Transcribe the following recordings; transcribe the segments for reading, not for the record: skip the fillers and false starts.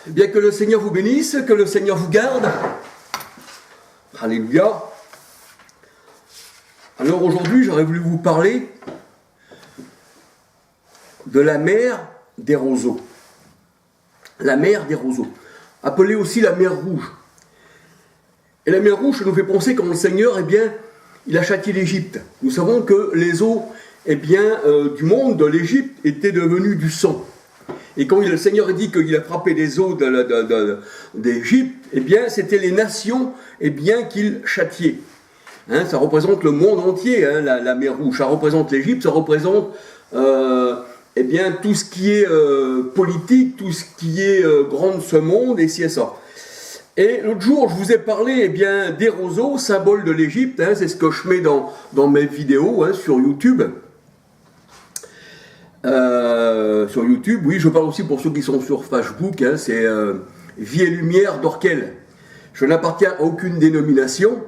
Eh bien, que le Seigneur vous bénisse, que le Seigneur vous garde. Alléluia. Alors aujourd'hui, j'aurais voulu vous parler de la mer des roseaux. La mer des roseaux, appelée aussi la mer rouge. Et la mer rouge, ça nous fait penser quand le Seigneur, eh bien, il a châtié l'Égypte. Nous savons que les eaux, eh bien, du monde, de l'Égypte, étaient devenues du sang. Et quand le Seigneur dit qu'il a frappé les eaux d'Égypte, eh bien, c'était les nations, eh bien, qu'il châtiait. Hein, ça représente le monde entier, hein, la mer rouge. Ça représente l'Égypte, ça représente eh bien, tout ce qui est politique, tout ce qui est grand de ce monde, et ci et ça. Et l'autre jour, je vous ai parlé eh bien, des roseaux, symbole de l'Égypte. Hein, c'est ce que je mets dans mes vidéos hein, sur YouTube. Sur YouTube, oui, je parle aussi pour ceux qui sont sur Facebook, hein, c'est Vie et Lumière d'Orkel. Je n'appartiens à aucune dénomination,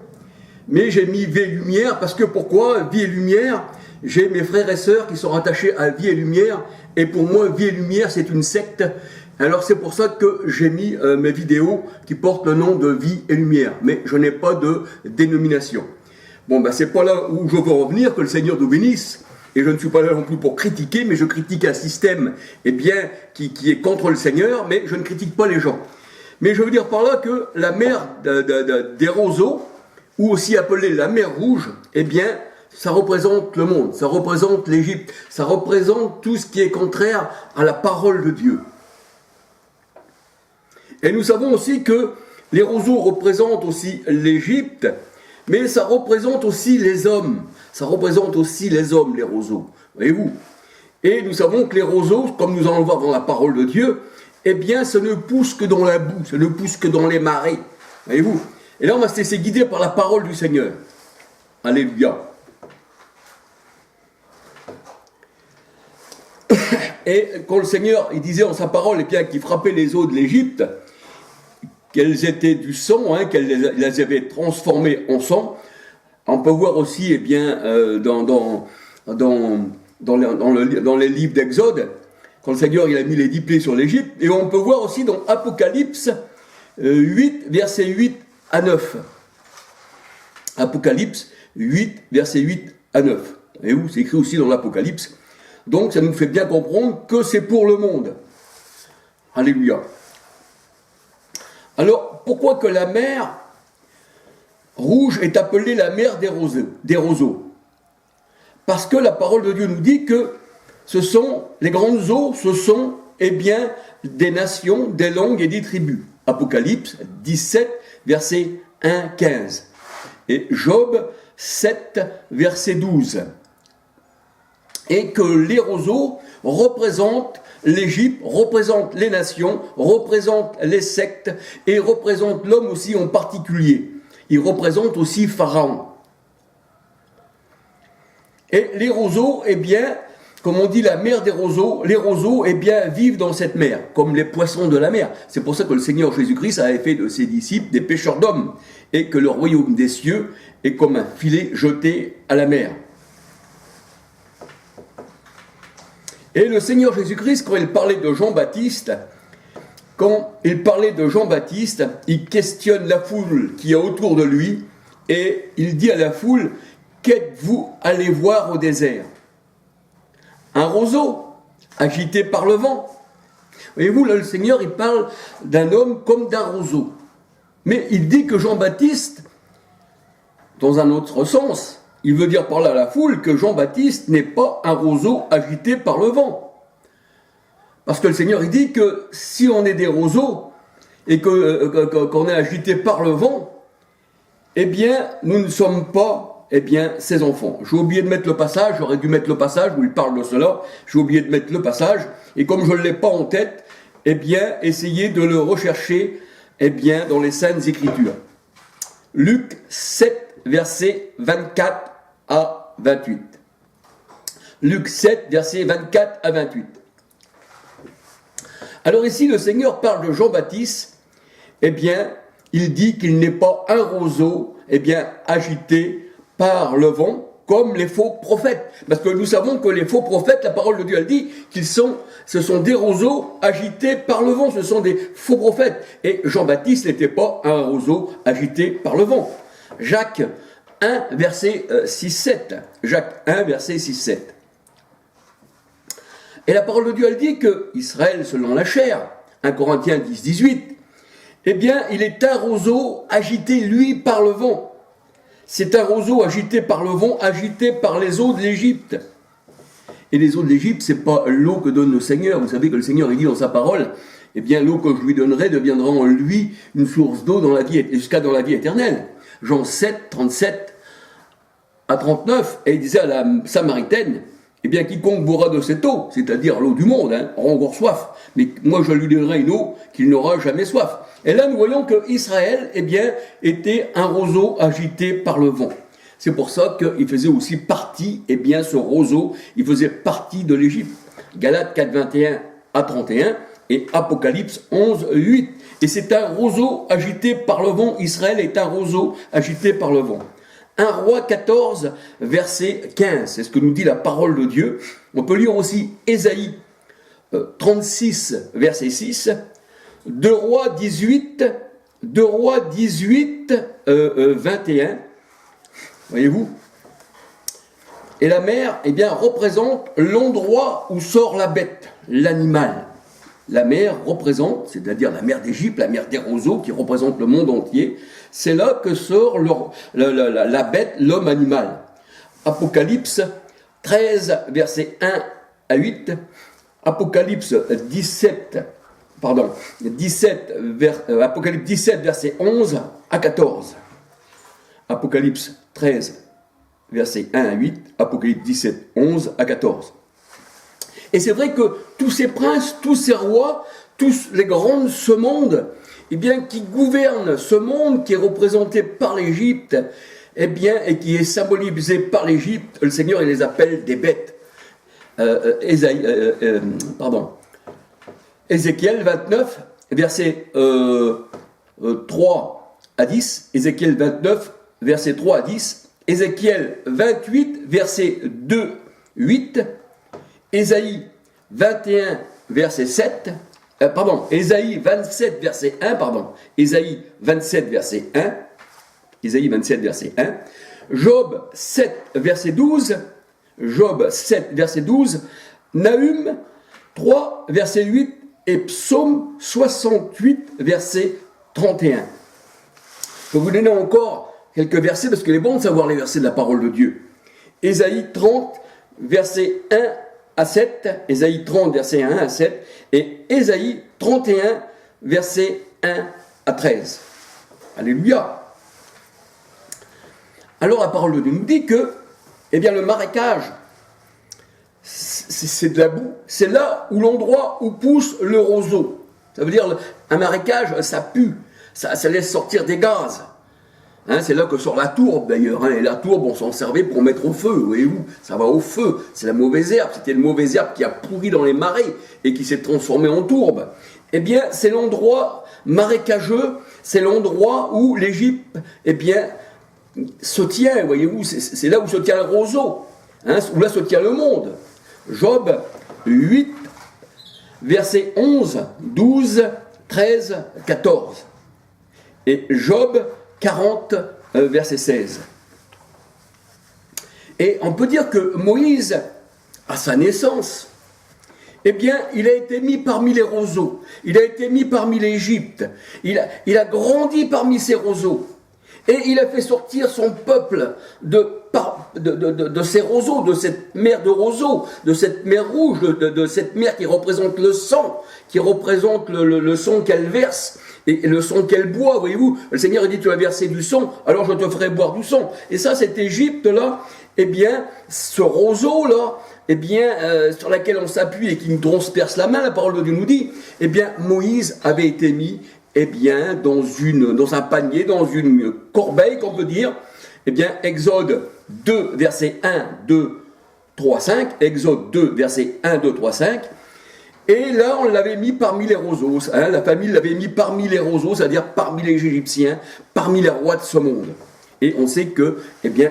mais j'ai mis Vie et Lumière parce que pourquoi Vie et Lumière? J'ai mes frères et sœurs qui sont rattachés à Vie et Lumière, et pour moi, Vie et Lumière, c'est une secte. Alors c'est pour ça que j'ai mis mes vidéos qui portent le nom de Vie et Lumière, mais je n'ai pas de dénomination. Bon, ben c'est pas là où je veux revenir, que le Seigneur nous bénisse. Et je ne suis pas là non plus pour critiquer, mais je critique un système eh bien, qui est contre le Seigneur, mais je ne critique pas les gens. Mais je veux dire par là que la mer des roseaux, ou aussi appelée la mer rouge, eh bien, ça représente le monde, ça représente l'Égypte, ça représente tout ce qui est contraire à la parole de Dieu. Et nous savons aussi que les roseaux représentent aussi l'Égypte, mais ça représente aussi les hommes. Ça représente aussi les hommes, les roseaux. Voyez-vous? Et nous savons que les roseaux, comme nous allons le voir dans la parole de Dieu, eh bien, ça ne pousse que dans la boue, ça ne pousse que dans les marais. Voyez-vous? Et là, on va se laisser guider par la parole du Seigneur. Alléluia. Et quand le Seigneur, il disait en sa parole, eh bien, qu'il frappait les eaux de l'Égypte, qu'elles étaient du sang, hein, qu'elles les avait transformées en sang. On peut voir aussi, eh bien, dans les livres d'Exode, quand le Seigneur il a mis les 10 plaies sur l'Égypte, et on peut voir aussi dans Apocalypse 8, versets 8 à 9. Apocalypse 8, versets 8 à 9. Et où c'est écrit aussi dans l'Apocalypse. Donc ça nous fait bien comprendre que c'est pour le monde. Alléluia. Alors, pourquoi que la mer rouge est appelée la mer des roseaux? Parce que la parole de Dieu nous dit que ce sont, les grandes eaux, ce sont, eh bien, des nations, des langues et des tribus. Apocalypse 17, verset 1-15. Et Job 7, verset 12. Et que les roseaux représentent l'Égypte, représentent les nations, représentent les sectes et représentent l'homme aussi en particulier. Il représente aussi Pharaon. Et les roseaux, eh bien, comme on dit la mer des roseaux, les roseaux, eh bien, vivent dans cette mer, comme les poissons de la mer. C'est pour ça que le Seigneur Jésus-Christ avait fait de ses disciples des pêcheurs d'hommes, et que le royaume des cieux est comme un filet jeté à la mer. Et le Seigneur Jésus-Christ, quand il parlait de Jean-Baptiste, il questionne la foule qui est autour de lui, et il dit à la foule, « Qu'êtes-vous allé voir au désert ?» Un roseau, agité par le vent. Voyez-vous, là, le Seigneur, il parle d'un homme comme d'un roseau. Mais il dit que Jean-Baptiste, dans un autre sens, il veut dire par là à la foule que Jean-Baptiste n'est pas un roseau agité par le vent. Parce que le Seigneur, il dit que si on est des roseaux et qu'on est agité par le vent, eh bien, nous ne sommes pas, eh bien, ses enfants. J'ai oublié de mettre le passage, j'aurais dû mettre le passage où il parle de cela, j'ai oublié de mettre le passage, et comme je ne l'ai pas en tête, eh bien, essayez de le rechercher, eh bien, dans les Saintes Écritures. Luc 7, versets 24 à 28. Luc 7, versets 24 à 28. Alors ici, le Seigneur parle de Jean-Baptiste, eh bien, il dit qu'il n'est pas un roseau, eh bien, agité par le vent, comme les faux prophètes. Parce que nous savons que les faux prophètes, la parole de Dieu, elle dit ce sont des roseaux agités par le vent, ce sont des faux prophètes. Et Jean-Baptiste n'était pas un roseau agité par le vent. Jacques 1, verset 6-7. Jacques 1, verset 6-7. Et la parole de Dieu, elle dit que Israël, selon la chair, 1 Corinthiens 10, 18, eh bien, il est un roseau agité, lui, par le vent. C'est un roseau agité par le vent, agité par les eaux de l'Égypte. Et les eaux de l'Égypte, c'est pas l'eau que donne le Seigneur. Vous savez que le Seigneur, il dit dans sa parole, eh bien, l'eau que je lui donnerai deviendra en lui une source d'eau jusqu'à dans la vie éternelle. Jean 7, 37 à 39, et il disait à la Samaritaine, eh bien, quiconque boira de cette eau, c'est-à-dire l'eau du monde, aura encore soif. Mais moi, je lui donnerai une eau qu'il n'aura jamais soif. Et là, nous voyons que Israël, eh bien, était un roseau agité par le vent. C'est pour ça qu'il faisait aussi partie, eh bien, ce roseau, il faisait partie de l'Égypte. Galates 4, 21 à 31 et Apocalypse 11, 8. Et c'est un roseau agité par le vent. Israël est un roseau agité par le vent. 1 Roi 14, verset 15. C'est ce que nous dit la parole de Dieu. On peut lire aussi Ésaïe 36, verset 6. 2 Rois 18, 21. Voyez-vous? Et la mer, eh bien, représente l'endroit où sort la bête, l'animal. La mer représente, c'est-à-dire la mer d'Égypte, la mer des roseaux, qui représente le monde entier. C'est là que sort la bête, l'homme animal. Apocalypse 13, versets 1 à 8. Apocalypse 17, Apocalypse 17, versets 11 à 14. Apocalypse 13, versets 1 à 8. Apocalypse 17, 11 à 14. Et c'est vrai que tous ces princes, tous ces rois, tous les grands de ce monde, eh bien, qui gouvernent ce monde qui est représenté par l'Égypte, eh bien, et qui est symbolisé par l'Égypte, le Seigneur, il les appelle des bêtes. Ézéchiel 29, versets 3 à 10. Ézéchiel 29, versets 3 à 10. Ézéchiel 28, versets 2, 8. Ésaïe 21, verset 7. Ésaïe 27, verset 1, Ésaïe 27, verset 1. Ésaïe 27, verset 1. Job 7, verset 12. Job 7, verset 12. Nahum 3, verset 8. Et Psaume 68, verset 31. Je vais vous donner encore quelques versets, parce qu'il est bon de savoir les versets de la parole de Dieu. Ésaïe 30, verset 1 à 7, Ésaïe 30, verset 1 à 7, et Ésaïe 31, verset 1 à 13. Alléluia. Alors la parole de Dieu nous dit que, eh bien, le marécage, c'est de la boue, c'est là où l'endroit où pousse le roseau. Ça veut dire, un marécage, ça pue, ça laisse sortir des gaz. C'est là que sort la tourbe d'ailleurs, et la tourbe on s'en servait pour mettre au feu, voyez-vous, ça va au feu, c'est la mauvaise herbe, c'était une mauvaise herbe qui a pourri dans les marais et qui s'est transformée en tourbe. Eh bien, c'est l'endroit marécageux, c'est l'endroit où l'Égypte, eh bien, se tient, voyez-vous, c'est là où se tient le roseau, où là se tient le monde. Job 8, versets 11, 12, 13, 14. Et Job 40, verset 16. Et on peut dire que Moïse, à sa naissance, eh bien, il a été mis parmi les roseaux, il a été mis parmi l'Égypte, il a grandi parmi ces roseaux, et il a fait sortir son peuple de ces roseaux, de cette mer de roseaux, de cette mer rouge, de cette mer qui représente le sang, qui représente le sang qu'elle verse, et le sang qu'elle boit, voyez-vous. Le Seigneur a dit, tu as versé du sang, alors je te ferai boire du sang. Et ça, cette Égypte-là, eh bien, ce roseau-là, eh bien, sur laquelle on s'appuie et qui nous transperce la main, la parole de Dieu nous dit, eh bien, Moïse avait été mis, eh bien, dans un panier, dans une corbeille, qu'on peut dire. Eh bien, Exode 2, verset 1, 2, 3, 5. Exode 2, verset 1, 2, 3, 5. Et là, on l'avait mis parmi les roseaux. La famille l'avait mis parmi les roseaux, c'est-à-dire parmi les Égyptiens, parmi les rois de ce monde. Et on sait que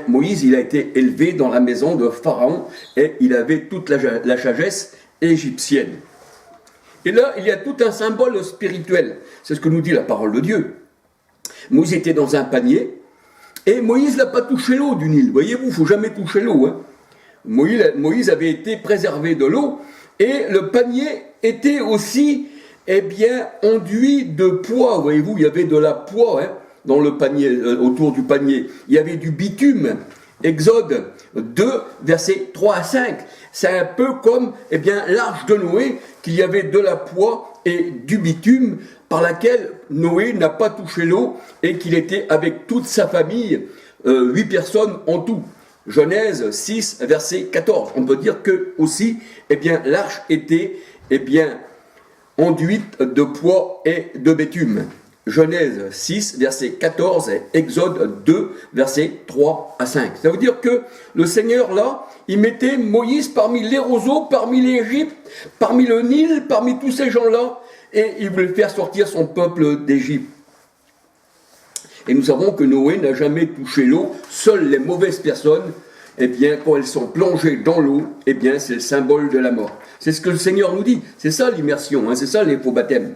Moïse, il a été élevé dans la maison de Pharaon et il avait toute la sagesse égyptienne. Et là, il y a tout un symbole spirituel. C'est ce que nous dit la parole de Dieu. Moïse était dans un panier et Moïse n'a pas touché l'eau du Nil. Voyez-vous, il ne faut jamais toucher l'eau. Hein. Moïse avait été préservé de l'eau et le panier était aussi enduit de pois. Voyez-vous, il y avait de la poix dans le panier, autour du panier. Il y avait du bitume. Exode 2, versets 3 à 5. C'est un peu comme l'arche de Noé, qu'il y avait de la poix et du bitume par laquelle Noé n'a pas touché l'eau et qu'il était avec toute sa famille, 8 personnes en tout. Genèse 6, verset 14. On peut dire que aussi, l'arche était enduite de pois et de bitume. Genèse 6, verset 14 et Exode 2, verset 3 à 5. Ça veut dire que le Seigneur, là, il mettait Moïse parmi les roseaux, parmi l'Égypte, parmi le Nil, parmi tous ces gens-là, et il voulait faire sortir son peuple d'Égypte. Et nous savons que Noé n'a jamais touché l'eau. Seules les mauvaises personnes, quand elles sont plongées dans l'eau, c'est le symbole de la mort. C'est ce que le Seigneur nous dit. C'est ça l'immersion, c'est ça les faux baptêmes.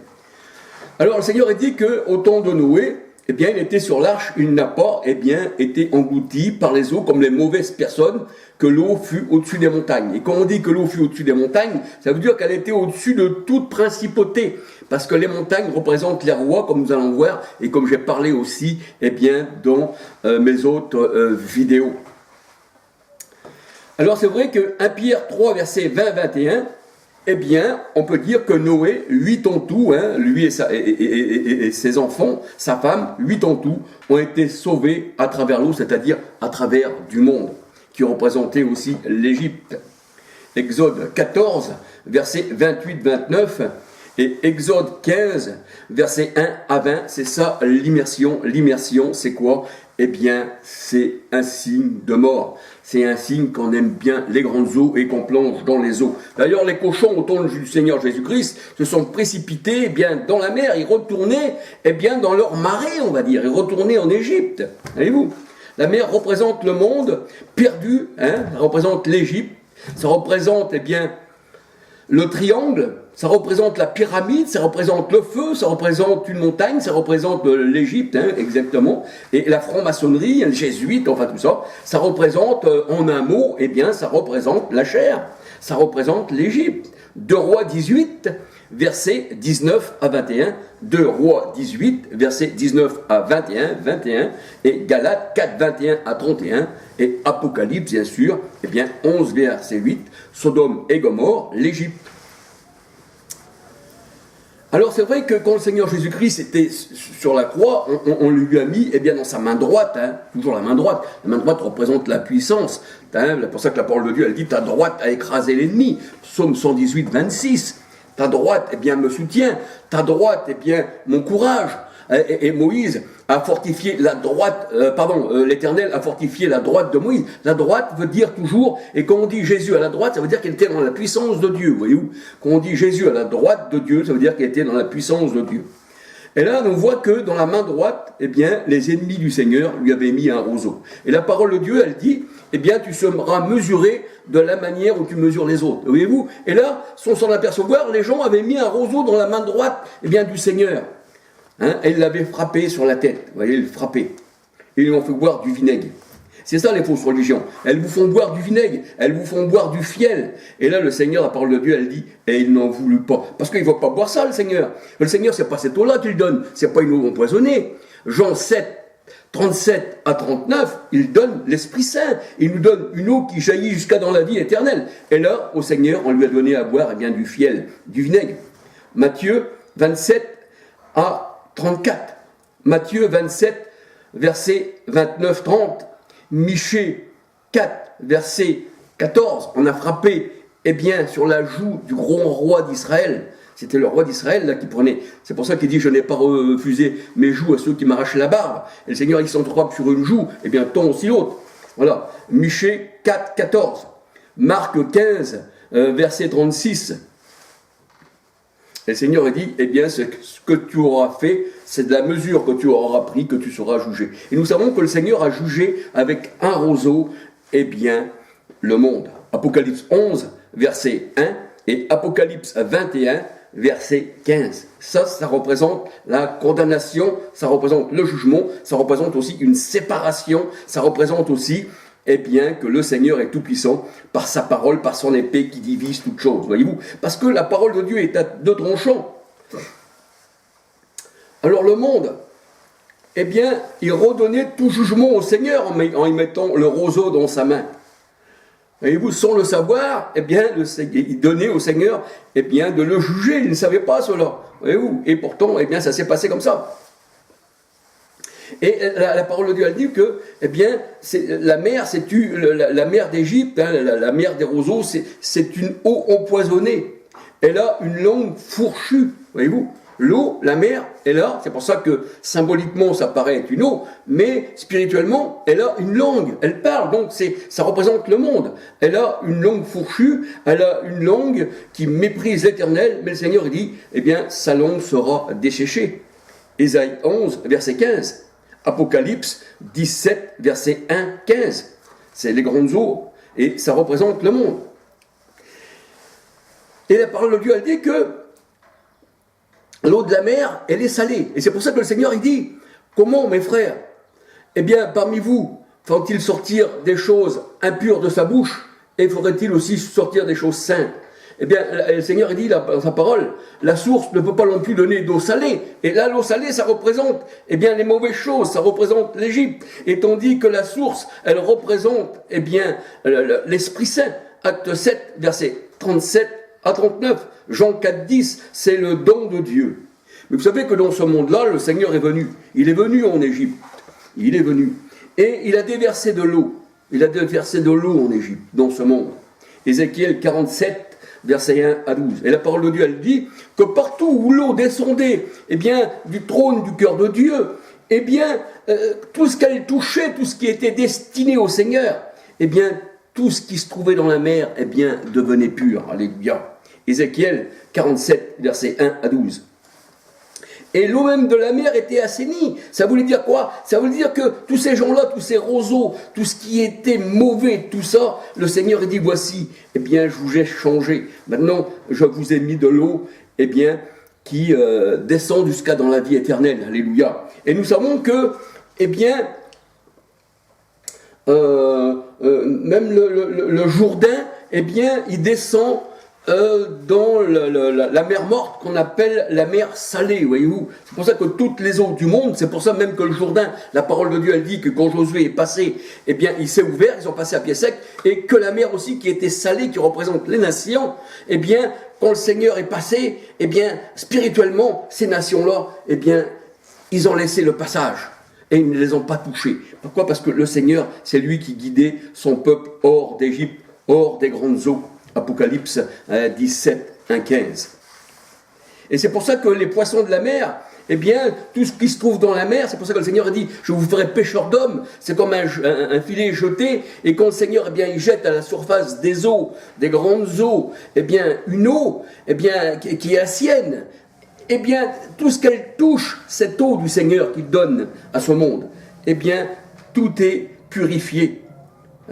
Alors le Seigneur a dit qu'au temps de Noé, il était sur l'arche, il n'a pas été englouti par les eaux comme les mauvaises personnes, que l'eau fut au-dessus des montagnes. Et quand on dit que l'eau fut au-dessus des montagnes, ça veut dire qu'elle était au-dessus de toute principauté, parce que les montagnes représentent les rois, comme nous allons voir, et comme j'ai parlé aussi dans mes autres vidéos. Alors c'est vrai que 1 Pierre 3, verset 20-21, on peut dire que Noé, 8 en tout, lui et ses enfants, sa femme, 8 en tout, ont été sauvés à travers l'eau, c'est-à-dire à travers du monde, qui représentait aussi l'Égypte. Exode 14, versets 28-29, et Exode 15, versets 1 à 20, c'est ça l'immersion. L'immersion, c'est quoi ? C'est un signe de mort. C'est un signe qu'on aime bien les grandes eaux et qu'on plonge dans les eaux. D'ailleurs, les cochons, au temps du Seigneur Jésus-Christ, se sont précipités dans la mer. Ils retournaient dans leur marée, on va dire. Ils retournaient en Égypte. Voyez-vous ? La mer représente le monde perdu. Ça représente l'Égypte. Ça représente le triangle. Ça représente la pyramide, ça représente le feu, ça représente une montagne, ça représente l'Égypte, exactement, et la franc-maçonnerie, les jésuites, enfin tout ça, ça représente, en un mot, ça représente la chair, ça représente l'Égypte. 2 Rois 18, versets 19 à 21, 2 Rois 18, versets 19 à 21, et Galates 4, 21 à 31, et Apocalypse, bien sûr, 11, verset 8, Sodome et Gomorrhe, l'Égypte. Alors c'est vrai que quand le Seigneur Jésus-Christ était sur la croix, on lui a mis dans sa main droite, toujours la main droite. La main droite représente la puissance. C'est pour ça que la parole de Dieu, elle dit, ta droite a écrasé l'ennemi. Psaume 118, 26. Ta droite, me soutient. Ta droite, mon courage. Et Moïse a fortifié la droite, l'Éternel a fortifié la droite de Moïse. La droite veut dire toujours, et quand on dit Jésus à la droite, ça veut dire qu'il était dans la puissance de Dieu, voyez-vous. Quand on dit Jésus à la droite de Dieu, ça veut dire qu'il était dans la puissance de Dieu. Et là, on voit que dans la main droite, les ennemis du Seigneur lui avaient mis un roseau. Et la parole de Dieu, elle dit, tu seras mesuré de la manière où tu mesures les autres. Voyez-vous. Et là, sans s'en apercevoir, les gens avaient mis un roseau dans la main droite, du Seigneur. Et il l'avait frappé sur la tête. Vous voyez, il le frappait. Et ils lui ont fait boire du vinaigre. C'est ça les fausses religions. Elles vous font boire du vinaigre, elles vous font boire du fiel. Et là, le Seigneur, la parole de Dieu, elle dit, et il n'en voulut pas. Parce qu'il ne va pas boire ça, le Seigneur. Le Seigneur, c'est pas cette eau-là qu'il donne. C'est pas une eau empoisonnée. Jean 7, 37 à 39, il donne l'Esprit Saint. Il nous donne une eau qui jaillit jusqu'à dans la vie éternelle. Et là, au Seigneur, on lui a donné à boire du fiel, du vinaigre. Matthieu 27 à 34. Matthieu 27, verset 29-30. Michée 4, verset 14. On a frappé, sur la joue du grand roi d'Israël. C'était le roi d'Israël là qui prenait. C'est pour ça qu'il dit, je n'ai pas refusé mes joues à ceux qui m'arrachent la barbe. Et le Seigneur, il s'en frappe sur une joue, tant aussi l'autre. Voilà. Michée 4, 14. Marc 15, verset 36. Et le Seigneur dit, eh bien, ce que tu auras fait, c'est de la mesure que tu auras pris que tu seras jugé. Et nous savons que le Seigneur a jugé avec un roseau, eh bien, le monde. Apocalypse 11, verset 1, et Apocalypse 21, verset 15. Ça représente la condamnation, ça représente le jugement, ça représente aussi une séparation, ça représente aussi, eh bien, que le Seigneur est tout-puissant par sa parole, par son épée qui divise toutes choses, voyez-vous. Parce que la parole de Dieu est à deux tranchants. Alors le monde, eh bien, il redonnait tout jugement au Seigneur en y mettant le roseau dans sa main. Voyez-vous, sans le savoir, eh bien, il donnait au Seigneur, eh bien, de le juger. Il ne savait pas cela. Voyez-vous, et pourtant, eh bien, ça s'est passé comme ça. Et la parole de Dieu a dit que, eh bien, la mer, la mer d'Égypte, hein, la mer des roseaux, c'est une eau empoisonnée. Elle a une langue fourchue, voyez-vous. L'eau, la mer, est là, c'est pour ça que symboliquement ça paraît être une eau, mais spirituellement, elle a une langue, elle parle, donc ça représente le monde. Elle a une langue fourchue, elle a une langue qui méprise l'Éternel, mais le Seigneur dit, eh bien, sa langue sera desséchée. Ésaïe 11, verset 15. Apocalypse 17, verset 1, 15. C'est les grandes eaux, et ça représente le monde. Et la parole de Dieu, elle dit que l'eau de la mer, elle est salée. Et c'est pour ça que le Seigneur, il dit, comment, mes frères? Eh bien, parmi vous, faut-il sortir des choses impures de sa bouche, et faudrait-il aussi sortir des choses saintes? Eh bien, le Seigneur, il dit dans sa parole, la source ne peut pas non plus donner d'eau salée. Et là, l'eau salée, ça représente, eh bien, les mauvaises choses, ça représente l'Égypte. Et tandis que la source, elle représente, eh bien, l'Esprit Saint. Acte 7, verset 37 à 39. Jean 4, 10, c'est le don de Dieu. Mais vous savez que dans ce monde-là, le Seigneur est venu. Il est venu en Égypte. Il est venu. Et il a déversé de l'eau. Il a déversé de l'eau en Égypte, dans ce monde. Ézéchiel 47, versets 1 à 12. Et la parole de Dieu, elle dit que partout où l'eau descendait, eh bien, du trône du cœur de Dieu, eh bien, tout ce qu'elle touchait, tout ce qui était destiné au Seigneur, eh bien, tout ce qui se trouvait dans la mer, eh bien, devenait pur. Alléluia. Ézéchiel 47, versets 1 à 12. Et l'eau même de la mer était assainie. Ça voulait dire quoi? Ça voulait dire que tous ces gens-là, tous ces roseaux, tout ce qui était mauvais, tout ça, le Seigneur a dit, voici, eh bien, je vous ai changé. Maintenant, je vous ai mis de l'eau, eh bien, qui descend jusqu'à dans la vie éternelle. Alléluia. Et nous savons que, eh bien, même le Jourdain, eh bien, il descend dans la mer morte qu'on appelle la mer salée, voyez-vous. C'est pour ça que toutes les eaux du monde, c'est pour ça même que le Jourdain, la parole de Dieu, elle dit que quand Josué est passé, eh bien, il s'est ouvert, ils ont passé à pied sec, et que la mer aussi qui était salée, qui représente les nations, eh bien, quand le Seigneur est passé, eh bien, spirituellement, ces nations-là, eh bien, ils ont laissé le passage. Et ils ne les ont pas touchés. Pourquoi? Parce que le Seigneur, c'est lui qui guidait son peuple hors d'Égypte, hors des grandes eaux. Apocalypse 17, 1, 15. Et c'est pour ça que les poissons de la mer, eh bien, tout ce qui se trouve dans la mer, c'est pour ça que le Seigneur a dit, je vous ferai pêcheurs d'hommes. C'est comme un filet jeté, et quand le Seigneur, eh bien, il jette à la surface des eaux, des grandes eaux, eh bien, une eau, eh bien, qui est la sienne, eh bien, tout ce qu'elle touche, cette eau du Seigneur qu'il donne à ce monde, eh bien, tout est purifié.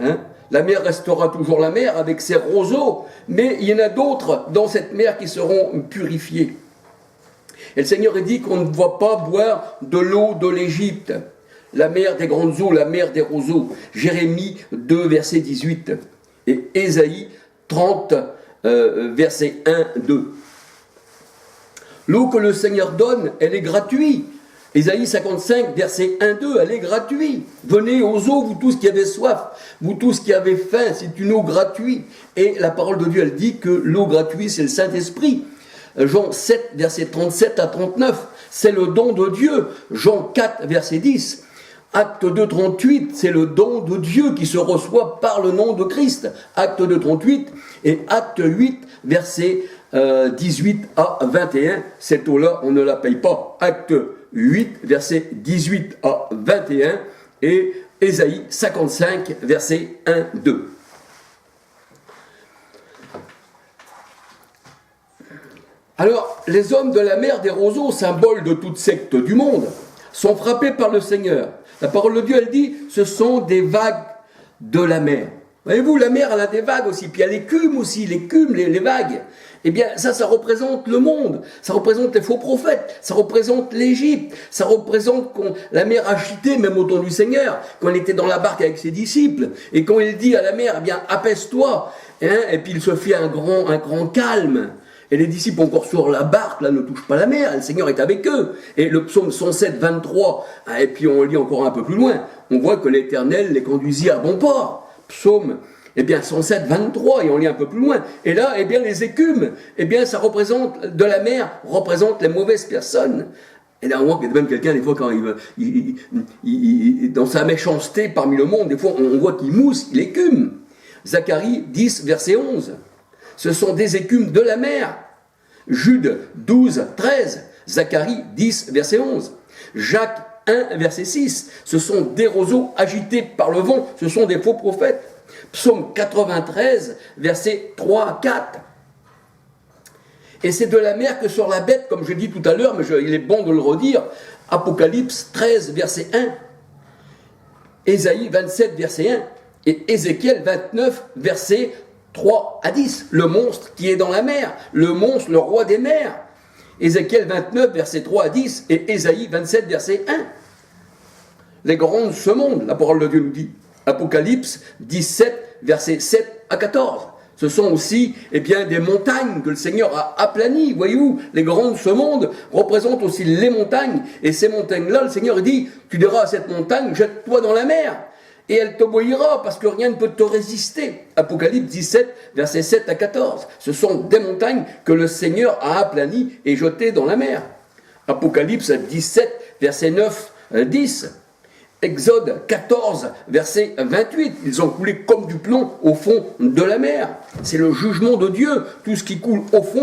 Hein? La mer restera toujours la mer avec ses roseaux, mais il y en a d'autres dans cette mer qui seront purifiés. Et le Seigneur a dit qu'on ne doit pas boire de l'eau de l'Égypte, la mer des grandes eaux, la mer des roseaux. Jérémie 2, verset 18, et Ésaïe 30, verset 1, 2. L'eau que le Seigneur donne, elle est gratuite. Ésaïe 55, verset 1, 2, elle est gratuite. Venez aux eaux, vous tous qui avez soif, vous tous qui avez faim, c'est une eau gratuite. Et la parole de Dieu, elle dit que l'eau gratuite, c'est le Saint-Esprit. Jean 7, verset 37 à 39, c'est le don de Dieu. Jean 4, verset 10. Acte 2, 38, c'est le don de Dieu qui se reçoit par le nom de Christ. Acte 2, 38 et Acte 8, verset 18 à 21. Cette eau-là, on ne la paye pas. Acte 8, verset 18 à 21 et Ésaïe 55, verset 1, 2. Alors, les hommes de la mer des roseaux, symbole de toute secte du monde, sont frappés par le Seigneur. La parole de Dieu, elle dit, ce sont des vagues de la mer. Voyez-vous, la mer, elle a des vagues aussi, puis il y a l'écume aussi, l'écume, les vagues. Eh bien, ça représente le monde, ça représente les faux prophètes, ça représente l'Égypte, ça représente la mer agitée, même au temps du Seigneur, quand il était dans la barque avec ses disciples, et quand il dit à la mer, eh bien, apaise-toi, hein, et puis il se fait un grand calme. Et les disciples encore sur la barque, là, ne touchent pas la mer, le Seigneur est avec eux. Et le psaume 107, 23, et puis on lit encore un peu plus loin, on voit que l'Éternel les conduisit à bon port. Psaume, 107, 23, et on lit un peu plus loin. Et là, les écumes, ça représente, de la mer, représente les mauvaises personnes. Et là, on voit qu'il y a même quelqu'un, des fois, quand dans sa méchanceté parmi le monde, des fois, on voit qu'il mousse, il écume. Zacharie 10, verset 11. Ce sont des écumes de la mer. Jude 12, 13. Zacharie 10, verset 11. Jacques 1, verset 6. Ce sont des roseaux agités par le vent. Ce sont des faux prophètes. Psaume 93, versets 3 à 4. Et c'est de la mer que sort la bête, comme je dis tout à l'heure, mais il est bon de le redire. Apocalypse 13, verset 1. Ésaïe 27, verset 1. Et Ézéchiel 29, verset 3 à 10. Le monstre qui est dans la mer. Le monstre, le roi des mers. Ézéchiel 29, verset 3 à 10. Et Ésaïe 27, verset 1. Les grands de ce monde, la parole de Dieu nous dit. Apocalypse 17, versets 7 à 14. Ce sont aussi des montagnes que le Seigneur a aplanies. Voyez-vous, les grands de ce monde représentent aussi les montagnes. Et ces montagnes-là, le Seigneur dit, tu diras à cette montagne, jette-toi dans la mer. Et elle t'obéira parce que rien ne peut te résister. Apocalypse 17, versets 7 à 14. Ce sont des montagnes que le Seigneur a aplanies et jetées dans la mer. Apocalypse 17, verset 9 à 10. Exode 14, verset 28, ils ont coulé comme du plomb au fond de la mer. C'est le jugement de Dieu, tout ce qui coule au fond